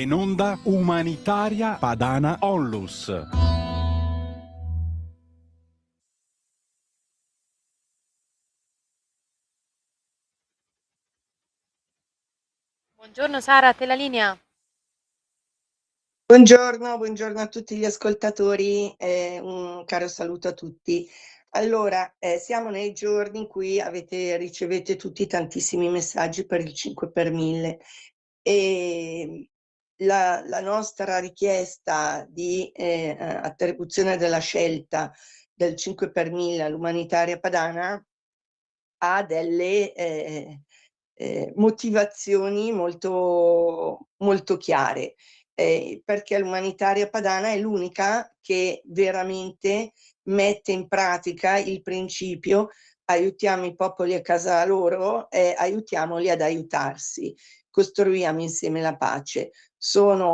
In onda Umanitaria Padana Onlus. Buongiorno Sara, a te la linea. Buongiorno a tutti gli ascoltatori, un caro saluto a tutti. Allora, siamo nei giorni in cui ricevete tutti tantissimi messaggi per il 5 per 1000 e la nostra richiesta di attribuzione della scelta del 5 per 1000 all'umanitaria padana ha delle motivazioni molto, molto chiare, perché l'umanitaria padana è l'unica che veramente mette in pratica il principio aiutiamo i popoli a casa loro e aiutiamoli ad aiutarsi, costruiamo insieme la pace.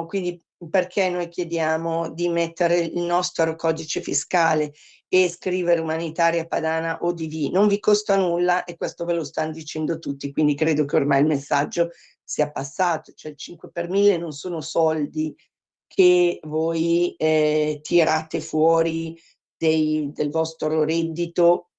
Quindi perché noi chiediamo di mettere il nostro codice fiscale e scrivere umanitaria padana ODV? Non vi costa nulla e questo ve lo stanno dicendo tutti, quindi credo che ormai il messaggio sia passato, cioè il 5 per 1000 non sono soldi che voi tirate fuori del vostro reddito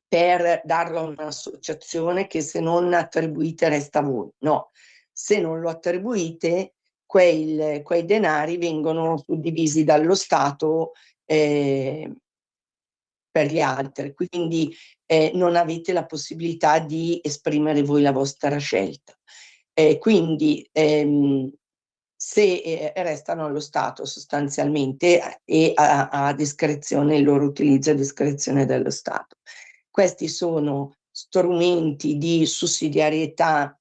per darlo a un'associazione che se non attribuite resta a voi. No, se non lo attribuite, quei denari vengono suddivisi dallo Stato per gli altri, quindi non avete la possibilità di esprimere voi la vostra scelta. Quindi se restano allo Stato sostanzialmente e a discrezione, il loro utilizzo a discrezione dello Stato. Questi sono strumenti di sussidiarietà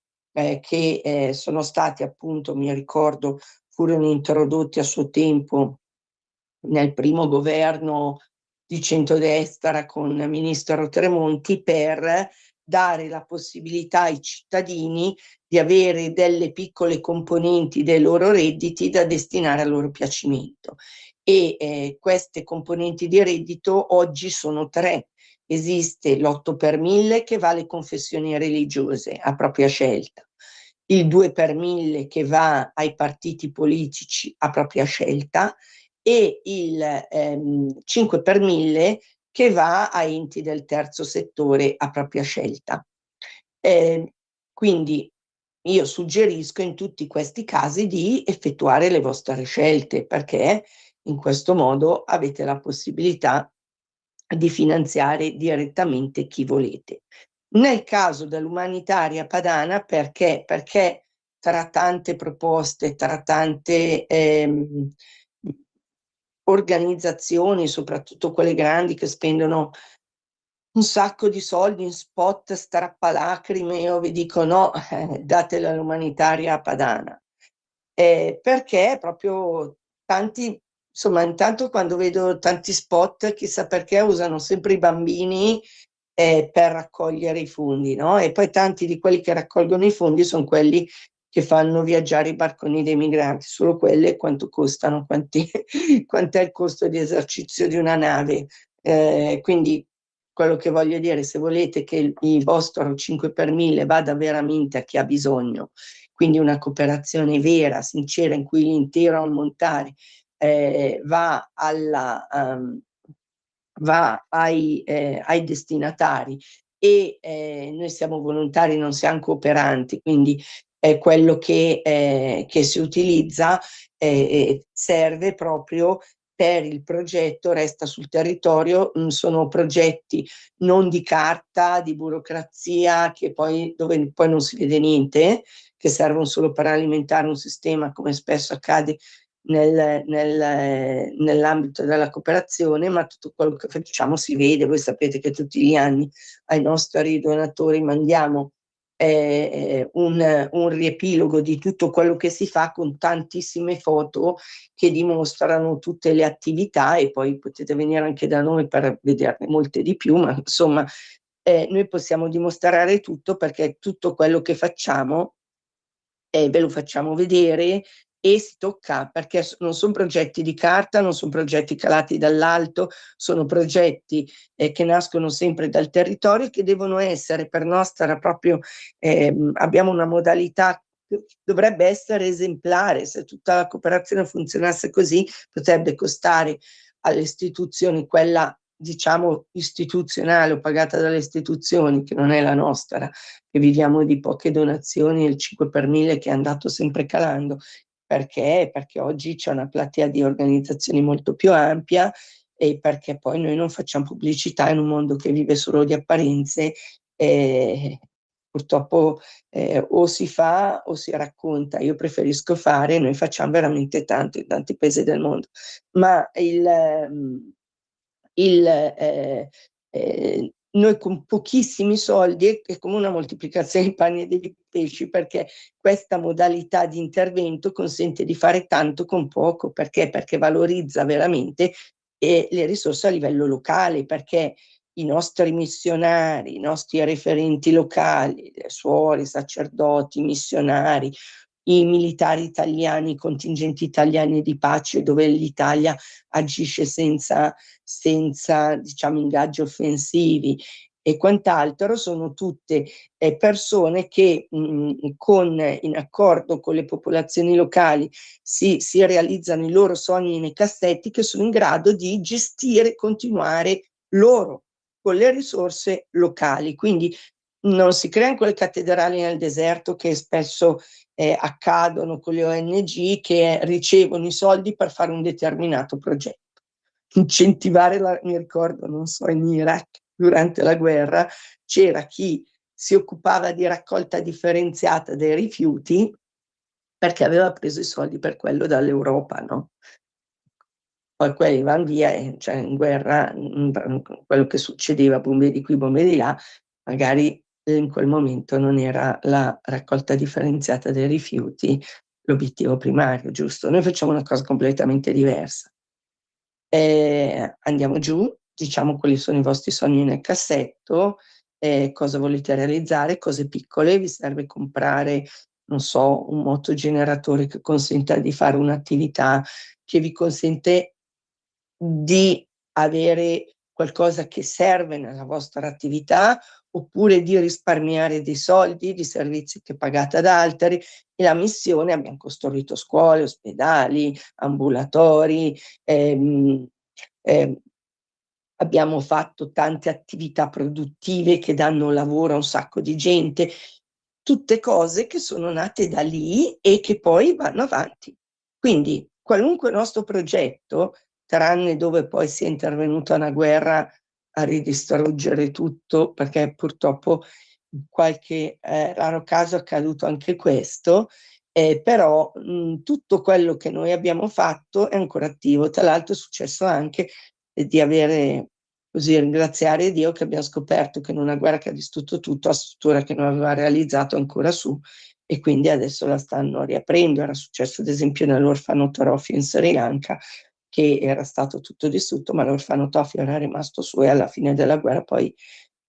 che sono stati appunto, mi ricordo, furono introdotti a suo tempo nel primo governo di centrodestra con il ministro Tremonti per dare la possibilità ai cittadini di avere delle piccole componenti dei loro redditi da destinare al loro piacimento. E queste componenti di reddito oggi sono tre. Esiste l'8 per 1000 che va alle confessioni religiose a propria scelta, il 2 per 1000 che va ai partiti politici a propria scelta e il 5 per 1000 che va a enti del terzo settore a propria scelta. Quindi io suggerisco in tutti questi casi di effettuare le vostre scelte, perché in questo modo avete la possibilità di finanziare direttamente chi volete. Nel caso dell'umanitaria padana, perché? Perché tra tante proposte, tra tante organizzazioni, soprattutto quelle grandi che spendono un sacco di soldi in spot strappalacrime, io vi dico no, datela all'umanitaria padana. Perché proprio tanti, insomma, intanto quando vedo tanti spot, chissà perché usano sempre i bambini per raccogliere i fondi, no? E poi tanti di quelli che raccolgono i fondi sono quelli che fanno viaggiare i barconi dei migranti, solo quelle quanto costano, quant'è il costo di esercizio di una nave. Quindi quello che voglio dire, se volete che il vostro 5 per 1000 vada veramente a chi ha bisogno, quindi una cooperazione vera, sincera, in cui l'intero ammontare va ai destinatari e noi siamo volontari, non siamo cooperanti, quindi quello che si utilizza serve proprio per il progetto, resta sul territorio, sono progetti non di carta, di burocrazia, dove poi non si vede niente, che servono solo per alimentare un sistema, come spesso accade nell'ambito della cooperazione, ma tutto quello che facciamo si vede. Voi sapete che tutti gli anni ai nostri donatori mandiamo un riepilogo di tutto quello che si fa con tantissime foto che dimostrano tutte le attività, e poi potete venire anche da noi per vederne molte di più, ma insomma noi possiamo dimostrare tutto, perché tutto quello che facciamo ve lo facciamo vedere e si tocca, perché non sono progetti di carta, non sono progetti calati dall'alto, sono progetti che nascono sempre dal territorio, che devono essere per nostra proprio, abbiamo una modalità dovrebbe essere esemplare. Se tutta la cooperazione funzionasse così, potrebbe costare alle istituzioni, quella diciamo istituzionale o pagata dalle istituzioni, che non è la nostra, che viviamo di poche donazioni, il 5 per 1000 che è andato sempre calando. Perché? Perché oggi c'è una platea di organizzazioni molto più ampia, e perché poi noi non facciamo pubblicità in un mondo che vive solo di apparenze. Purtroppo o si fa o si racconta. Io preferisco fare, noi facciamo veramente tanto in tanti paesi del mondo, ma noi con pochissimi soldi è come una moltiplicazione di pani e dei pesci, perché questa modalità di intervento consente di fare tanto con poco. Perché? Perché valorizza veramente le risorse a livello locale, perché i nostri missionari, i nostri referenti locali, suori, sacerdoti, missionari, i militari italiani, i contingenti italiani di pace, dove l'Italia agisce senza diciamo ingaggi offensivi e quant'altro, sono tutte persone che in accordo con le popolazioni locali si realizzano i loro sogni nei cassetti, che sono in grado di gestire e continuare loro con le risorse locali. Quindi non si creano quelle cattedrali nel deserto che spesso accadono con le ONG, che ricevono i soldi per fare un determinato progetto. Incentivare mi ricordo, non so, in Iraq durante la guerra c'era chi si occupava di raccolta differenziata dei rifiuti perché aveva preso i soldi per quello dall'Europa, no? Poi quelli vanno via e cioè in guerra quello che succedeva, bombe di qui, bombe di là, magari in quel momento non era la raccolta differenziata dei rifiuti l'obiettivo primario, giusto? Noi facciamo una cosa completamente diversa. Andiamo giù, diciamo quali sono i vostri sogni nel cassetto, cosa volete realizzare, cose piccole, vi serve comprare, non so, un motogeneratore che consenta di fare un'attività che vi consente di avere qualcosa che serve nella vostra attività, oppure di risparmiare dei soldi, di servizi che pagate ad altri. E la missione, abbiamo costruito scuole, ospedali, ambulatori, abbiamo fatto tante attività produttive che danno lavoro a un sacco di gente, tutte cose che sono nate da lì e che poi vanno avanti. Quindi qualunque nostro progetto, tranne dove poi si è intervenuta una guerra a ridistruggere tutto, perché purtroppo in qualche raro caso è accaduto anche questo, però tutto quello che noi abbiamo fatto è ancora attivo. Tra l'altro è successo anche di avere, così, ringraziare Dio che abbiamo scoperto che in una guerra che ha distrutto tutto, la struttura che non aveva realizzato ancora su, e quindi adesso la stanno riaprendo. Era successo ad esempio nell'orfanotrofio in Sri Lanka, che era stato tutto distrutto, ma l'orfanotrofio era rimasto su, e alla fine della guerra poi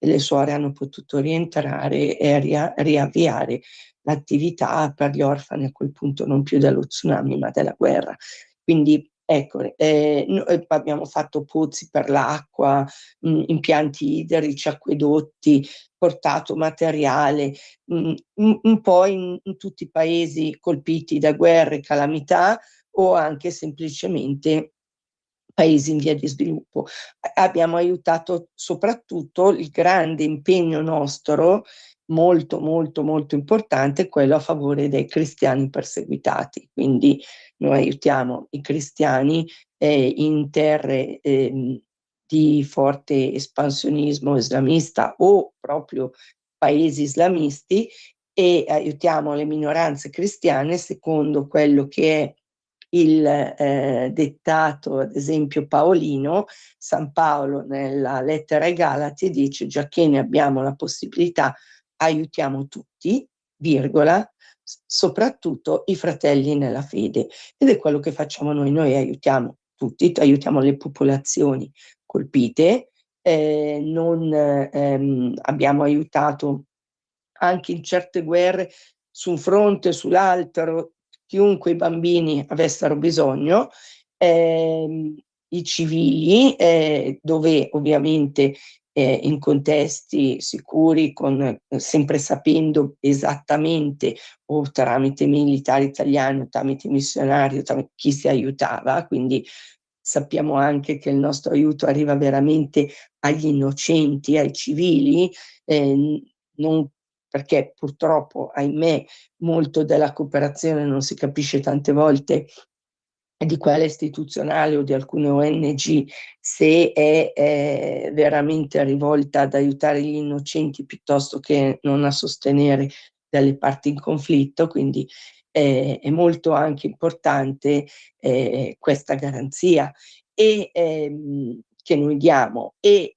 le suore hanno potuto rientrare e riavviare l'attività per gli orfani, a quel punto non più dello tsunami ma della guerra. Quindi ecco, noi abbiamo fatto pozzi per l'acqua, impianti idrici, acquedotti, portato materiale, un po' in tutti i paesi colpiti da guerre, calamità, o anche semplicemente paesi in via di sviluppo. Abbiamo aiutato soprattutto, il grande impegno nostro, molto molto molto importante, quello a favore dei cristiani perseguitati. Quindi noi aiutiamo i cristiani in terre di forte espansionismo islamista o proprio paesi islamisti, e aiutiamo le minoranze cristiane secondo quello che è il dettato, ad esempio, paolino. San Paolo nella lettera ai Galati dice: già che ne abbiamo la possibilità, aiutiamo tutti, virgola, soprattutto i fratelli nella fede. Ed è quello che facciamo noi. Noi aiutiamo tutti, aiutiamo le popolazioni colpite, abbiamo aiutato anche in certe guerre, su un fronte o sull'altro, chiunque i bambini avessero bisogno, i civili, dove ovviamente in contesti sicuri, sempre sapendo esattamente o tramite militari italiani o tramite missionari o tramite chi si aiutava, quindi sappiamo anche che il nostro aiuto arriva veramente agli innocenti, ai civili, non perché purtroppo, ahimè, molto della cooperazione non si capisce tante volte di quella istituzionale o di alcune ONG, se è veramente rivolta ad aiutare gli innocenti piuttosto che non a sostenere delle parti in conflitto, quindi è molto anche importante questa garanzia che noi diamo ed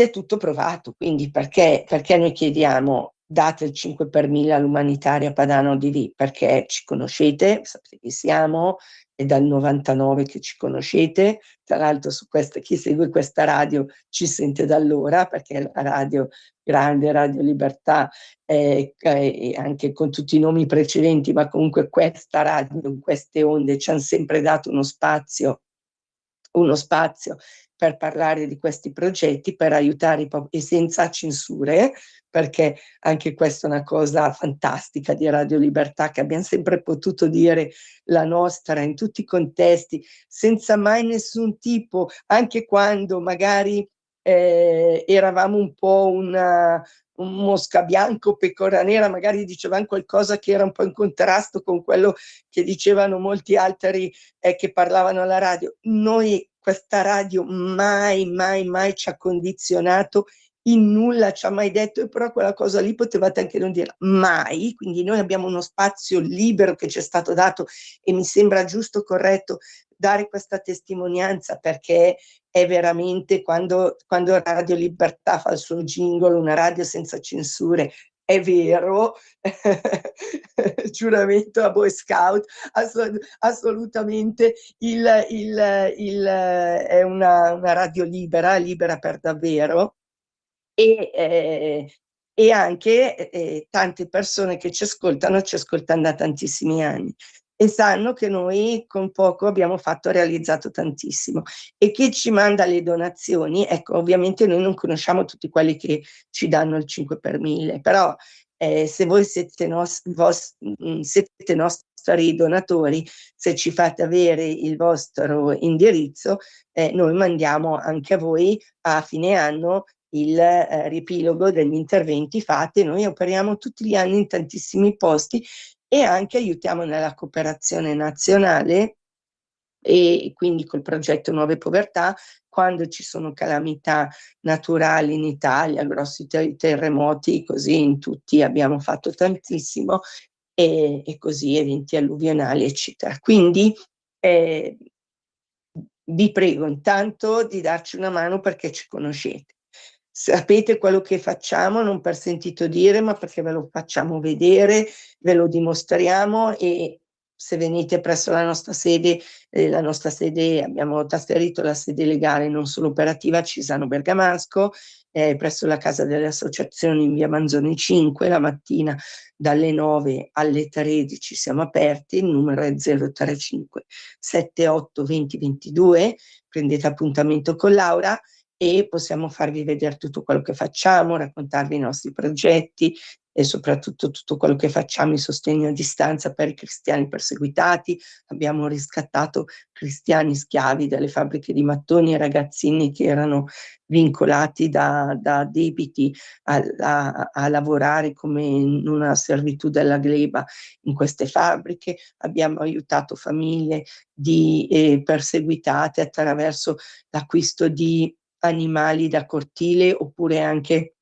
è tutto provato, quindi perché noi chiediamo date il 5 per 1000 all'umanitaria Padana ODV? Perché ci conoscete, sapete chi siamo, è dal 99 che ci conoscete, tra l'altro chi segue questa radio ci sente da allora, perché è la radio grande, Radio Libertà, anche con tutti i nomi precedenti, ma comunque questa radio, in queste onde, ci hanno sempre dato uno spazio per parlare di questi progetti, per aiutare e senza censure, perché anche questa è una cosa fantastica di Radio Libertà, che abbiamo sempre potuto dire la nostra in tutti i contesti, senza mai nessun tipo, anche quando magari eravamo un po' un mosca bianco, pecora nera, magari dicevamo qualcosa che era un po' in contrasto con quello che dicevano molti altri che parlavano alla radio. Noi, questa radio mai, mai, mai ci ha condizionato, in nulla ci ha mai detto, e però quella cosa lì potevate anche non dirla, mai, quindi noi abbiamo uno spazio libero che ci è stato dato e mi sembra giusto, corretto, dare questa testimonianza, perché è veramente quando Radio Libertà fa il suo jingle, una radio senza censure, è vero, giuramento a Boy Scout, assolutamente è una radio libera per davvero e, e anche tante persone che ci ascoltano da tantissimi anni e sanno che noi con poco abbiamo realizzato tantissimo. E chi ci manda le donazioni, ecco, ovviamente noi non conosciamo tutti quelli che ci danno il 5 per 1000, però se voi siete nostri donatori, se ci fate avere il vostro indirizzo, noi mandiamo anche a voi a fine anno il riepilogo degli interventi fatti. Noi operiamo tutti gli anni in tantissimi posti e anche aiutiamo nella cooperazione nazionale e quindi col progetto Nuove Povertà, quando ci sono calamità naturali in Italia, grossi terremoti, così in tutti abbiamo fatto tantissimo e così eventi alluvionali, eccetera. Quindi vi prego intanto di darci una mano perché ci conoscete. Sapete quello che facciamo, non per sentito dire, ma perché ve lo facciamo vedere, ve lo dimostriamo e se venite presso la nostra sede, abbiamo trasferito la sede legale non solo operativa a Cisano Bergamasco, presso la Casa delle Associazioni in via Manzoni 5, la mattina dalle 9 alle 13 siamo aperti, il numero è 035 78 20 22, prendete appuntamento con Laura e possiamo farvi vedere tutto quello che facciamo, raccontarvi i nostri progetti e soprattutto tutto quello che facciamo in sostegno a distanza per i cristiani perseguitati. Abbiamo riscattato cristiani schiavi dalle fabbriche di mattoni e ragazzini che erano vincolati da debiti a lavorare come in una servitù della gleba in queste fabbriche. Abbiamo aiutato famiglie di perseguitate attraverso l'acquisto di animali da cortile, oppure anche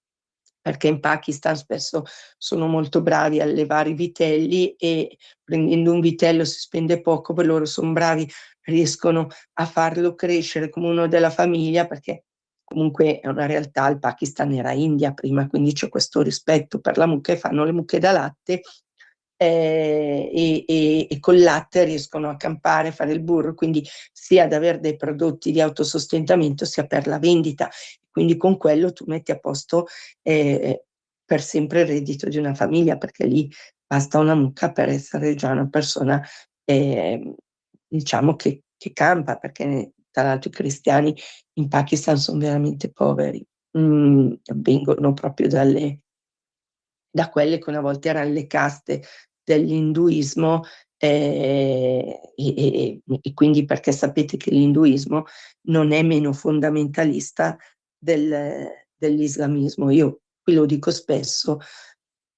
perché in Pakistan spesso sono molto bravi a allevare i vitelli e prendendo un vitello si spende poco, per loro sono bravi, riescono a farlo crescere come uno della famiglia, perché comunque è una realtà, il Pakistan era India prima, quindi c'è questo rispetto per la mucca e fanno le mucche da latte e col latte riescono a campare, a fare il burro, quindi sia ad avere dei prodotti di autosostentamento sia per la vendita. Quindi con quello tu metti a posto per sempre il reddito di una famiglia, perché lì basta una mucca per essere già una persona, diciamo, che campa, perché tra l'altro i cristiani in Pakistan sono veramente poveri, vengono proprio da quelle che una volta erano le caste dell'induismo, e quindi perché sapete che l'induismo non è meno fondamentalista dell'islamismo. Io qui lo dico spesso,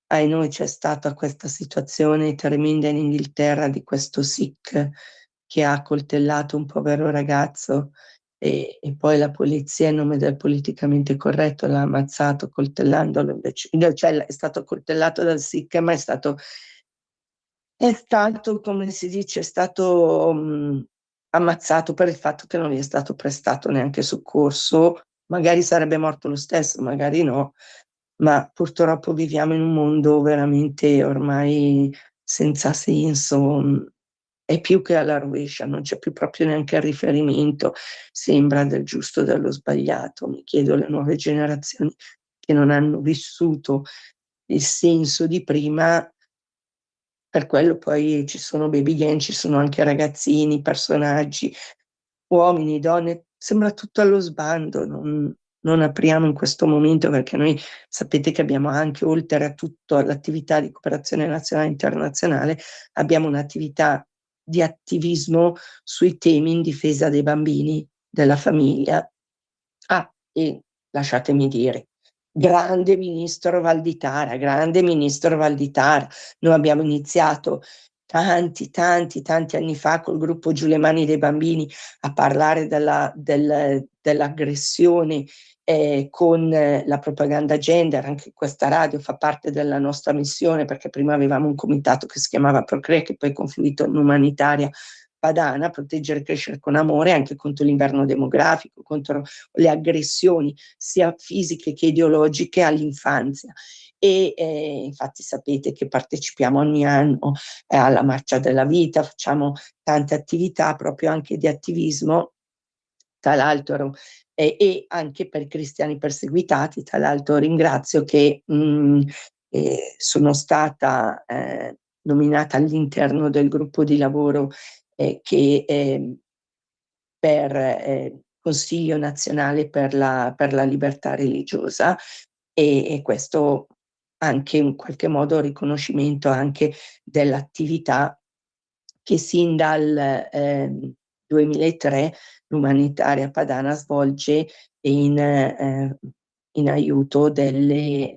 noi c'è stata questa situazione tremenda in Inghilterra di questo Sikh che ha coltellato un povero ragazzo e poi la polizia, in nome del politicamente corretto, l'ha ammazzato coltellandolo invece, no, cioè è stato coltellato dal Sikh, ma è stato, come si dice, è stato ammazzato per il fatto che non gli è stato prestato neanche soccorso. Magari sarebbe morto lo stesso, magari no, ma purtroppo viviamo in un mondo veramente ormai senza senso, è più che alla rovescia, non c'è più proprio neanche il riferimento, sembra del giusto e dello sbagliato. Mi chiedo alle nuove generazioni che non hanno vissuto il senso di prima, per quello poi ci sono baby gang, ci sono anche ragazzini, personaggi, uomini, donne, sembra tutto allo sbando, non apriamo in questo momento perché noi sapete che abbiamo anche, oltre a tutto l'attività di cooperazione nazionale e internazionale, abbiamo un'attività di attivismo sui temi in difesa dei bambini, della famiglia. E lasciatemi dire, grande ministro Valditara. Noi abbiamo iniziato tanti anni fa col gruppo Giù le mani dei bambini a parlare dell'aggressione con la propaganda gender. Anche questa radio fa parte della nostra missione, perché prima avevamo un comitato che si chiamava Procrea, che poi è confluito in Umanitaria Padana, proteggere e crescere con amore, anche contro l'inverno demografico, contro le aggressioni sia fisiche che ideologiche all'infanzia. Infatti sapete che partecipiamo ogni anno alla Marcia della Vita, facciamo tante attività proprio anche di attivismo, tra l'altro, e anche per i cristiani perseguitati. Tra l'altro ringrazio che sono stata nominata all'interno del gruppo di lavoro che per Consiglio nazionale per la libertà religiosa, e questo anche in qualche modo riconoscimento anche dell'attività che sin dal 2003 l'Umanitaria Padana svolge in aiuto delle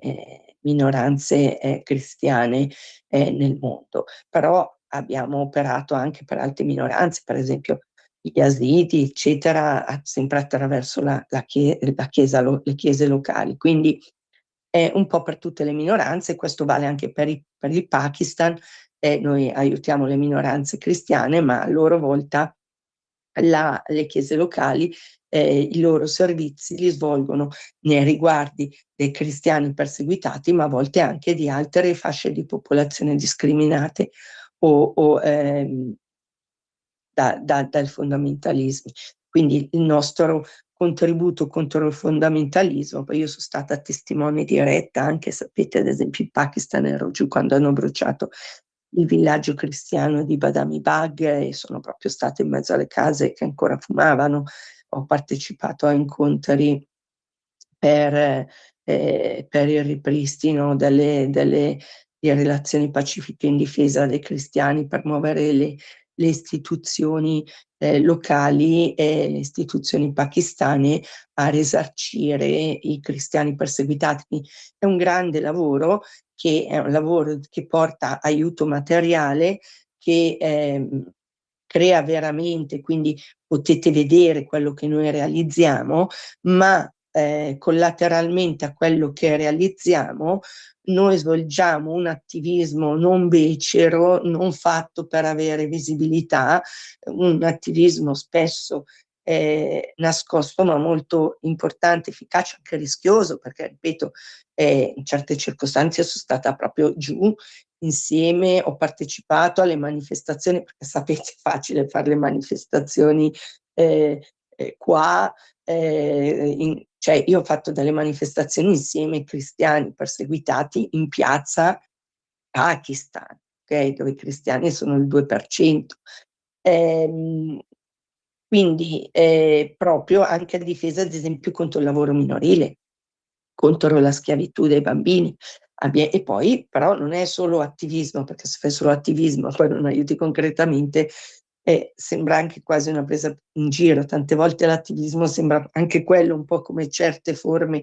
minoranze cristiane nel mondo. Però abbiamo operato anche per altre minoranze, per esempio gli Yazidi, eccetera, sempre attraverso la chiesa, le chiese locali. Quindi è un po' per tutte le minoranze, questo vale anche per il Pakistan. Noi aiutiamo le minoranze cristiane, ma a loro volta le chiese locali i loro servizi li svolgono nei riguardi dei cristiani perseguitati, ma a volte anche di altre fasce di popolazione discriminate o dal fondamentalismo. Quindi il nostro contributo contro il fondamentalismo, poi io sono stata testimone diretta, anche sapete ad esempio in Pakistan ero giù quando hanno bruciato il villaggio cristiano di Badami Bagh e sono proprio stata in mezzo alle case che ancora fumavano. Ho partecipato a incontri per il ripristino delle relazioni pacifiche in difesa dei cristiani, per muovere le istituzioni locali e le istituzioni pakistane a risarcire i cristiani perseguitati. Quindi è un grande lavoro, che è un lavoro che porta aiuto materiale, che crea veramente, quindi potete vedere quello che noi realizziamo, ma collateralmente a quello che realizziamo noi svolgiamo un attivismo non becero, non fatto per avere visibilità, un attivismo spesso nascosto, ma molto importante, efficace, anche rischioso, perché ripeto, in certe circostanze sono stata proprio giù insieme, ho partecipato alle manifestazioni, perché sapete è facile fare le manifestazioni qua, cioè io ho fatto delle manifestazioni insieme ai cristiani perseguitati in piazza Pakistan, ok? Dove i cristiani sono il 2%. Ehm, Quindi proprio anche a difesa, ad esempio, contro il lavoro minorile, contro la schiavitù dei bambini. E poi però non è solo attivismo, perché se fai solo attivismo e poi non aiuti concretamente, sembra anche quasi una presa in giro. Tante volte l'attivismo sembra anche quello un po' come certe forme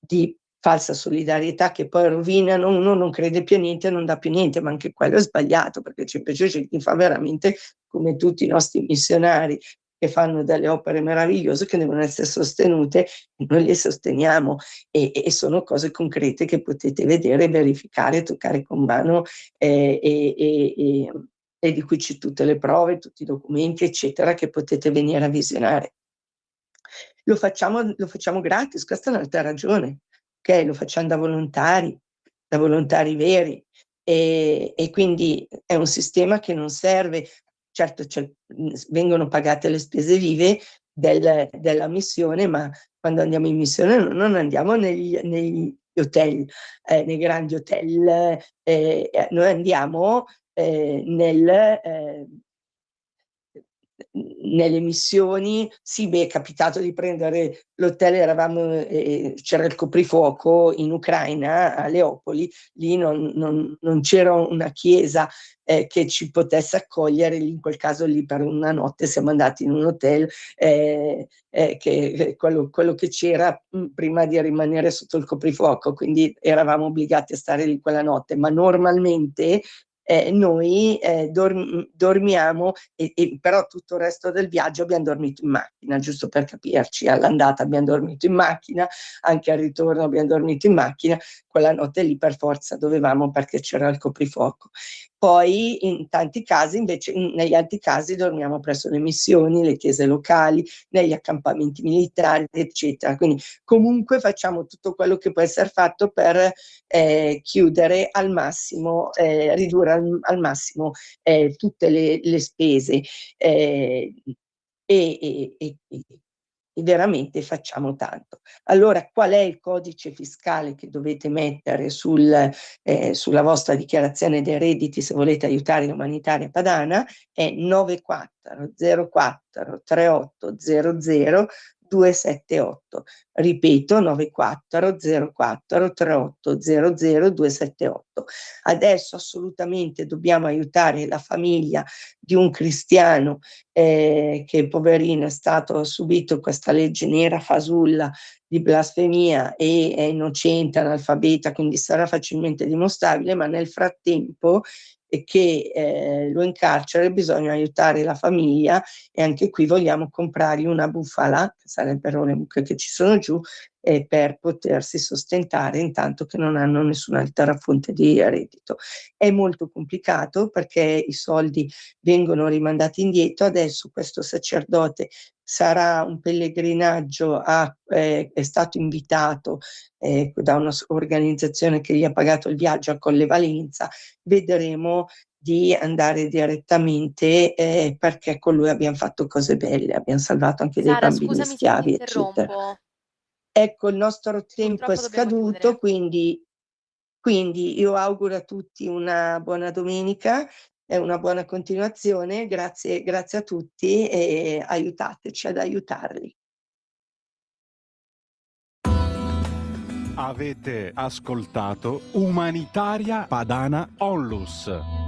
di falsa solidarietà che poi rovinano, uno non crede più a niente e non dà più niente, ma anche quello è sbagliato, perché invece c'è chi fa veramente come tutti i nostri missionari, che fanno delle opere meravigliose che devono essere sostenute, e noi le sosteniamo, e sono cose concrete che potete vedere, verificare, toccare con mano, e di cui c'è tutte le prove, tutti i documenti, eccetera, che potete venire a visionare. Lo facciamo gratis, questa è un'altra ragione, okay, lo facciam da volontari veri, e quindi è un sistema che non serve. Certo, vengono pagate le spese vive della missione, ma quando andiamo in missione non andiamo negli hotel, nei grandi hotel, noi andiamo nelle missioni. Sì, beh, è capitato di prendere l'hotel, eravamo, c'era il coprifuoco in Ucraina, a Leopoli, lì non c'era una chiesa che ci potesse accogliere, lì in quel caso lì per una notte siamo andati in un hotel, che quello che c'era prima di rimanere sotto il coprifuoco, quindi eravamo obbligati a stare lì quella notte, ma normalmente noi dormiamo, e però tutto il resto del viaggio abbiamo dormito in macchina, giusto per capirci. All'andata abbiamo dormito in macchina, anche al ritorno abbiamo dormito in macchina, quella notte lì per forza dovevamo, perché c'era il coprifuoco. Poi in tanti casi invece, negli altri casi dormiamo presso le missioni, le chiese locali, negli accampamenti militari, eccetera. Quindi comunque facciamo tutto quello che può essere fatto per chiudere al massimo, ridurre al massimo tutte le spese, e veramente facciamo tanto. Allora, qual è il codice fiscale che dovete mettere sulla vostra dichiarazione dei redditi se volete aiutare l'umanitaria padana? È 94043800 278. Ripeto, 94043800 278. Adesso assolutamente dobbiamo aiutare la famiglia di un cristiano che poverino ha subito questa legge nera fasulla di blasfemia, e è innocente, analfabeta, quindi sarà facilmente dimostrabile, ma nel frattempo che lo incarcera bisogna aiutare la famiglia, e anche qui vogliamo comprargli una bufala, che sarebbero le mucche che ci sono giù, per potersi sostentare intanto che non hanno nessun'altra fonte di reddito. È molto complicato perché i soldi vengono rimandati indietro. Adesso questo sacerdote sarà un pellegrinaggio, è stato invitato da un'organizzazione che gli ha pagato il viaggio a Colle Valenza. Vedremo di andare direttamente, perché con lui abbiamo fatto cose belle, abbiamo salvato anche dei Sara, bambini scusami se ti schiavi, eccetera. interrompo. Ecco, il nostro tempo è Purtroppo dobbiamo scaduto, chiudere. quindi io auguro a tutti una buona domenica e una buona continuazione. Grazie a tutti, e aiutateci ad aiutarli. Avete ascoltato Umanitaria Padana Onlus.